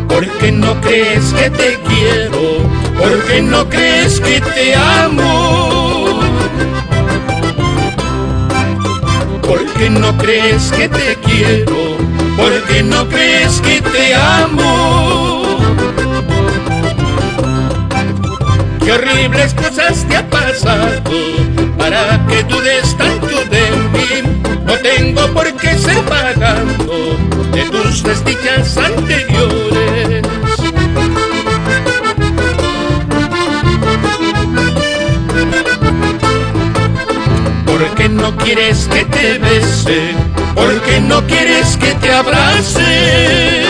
¿Por qué no crees que te quiero? ¿Por qué no crees que te amo? ¿Por qué no crees que te quiero? ¿Por qué no crees que te amo? Qué horribles cosas te ha pasado para que dudes tanto de mí. No tengo por qué ser pagando de tus desdichas anteriores. ¿Por qué no quieres que te bese? ¿Por qué no quieres que te abrace?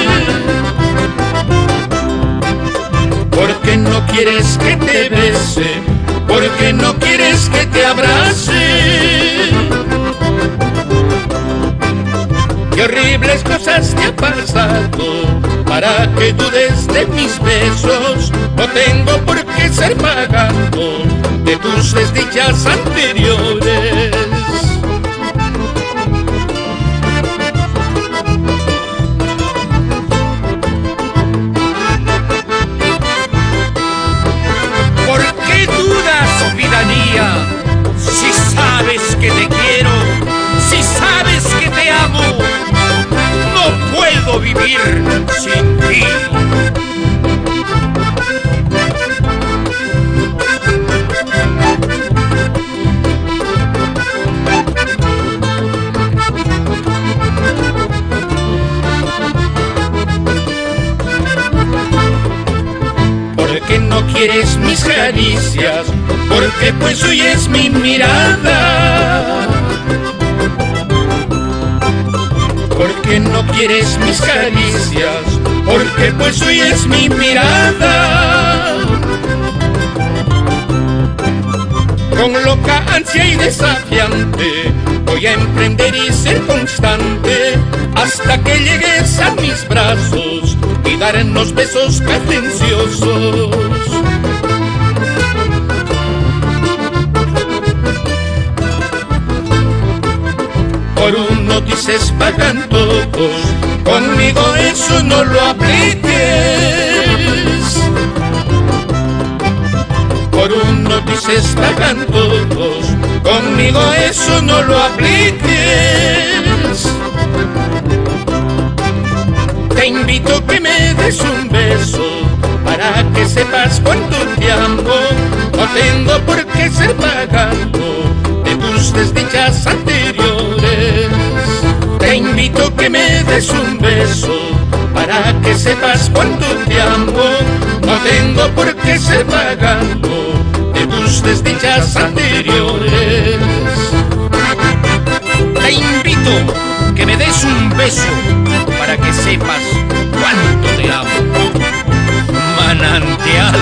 ¿Por qué no quieres que te bese? ¿Por qué no quieres que te abrace? Qué horribles cosas te ha pasado para que dudes de mis besos. No tengo por qué ser pagando de tus desdichas anteriores. ¿Por qué dudas, oh vida mía? Si sabes que te quiero, si sabes que te amo, no puedo vivir sin ti. ¿Por qué no quieres mis caricias? Porque pues huyes mi mirada. ¿Por qué no quieres mis caricias? Porque pues huyes mi mirada. Con loca ansia y desafiante voy a emprender y ser constante hasta que llegues a mis brazos y darnos besos cadenciosos. Por uno dices pagan todos, conmigo eso no lo apliques. Por uno dices pagan todos, conmigo eso no lo apliques. Te invito a que me des un beso para que sepas cuánto te amo. No tengo por qué ser pagando de tus desdichas anteriores. Te invito a que me des un beso para que sepas cuánto te amo. No tengo por qué ser pagando de tus desdichas anteriores. Te invito a que me des un beso para que sepas cuánto te amo. Manantial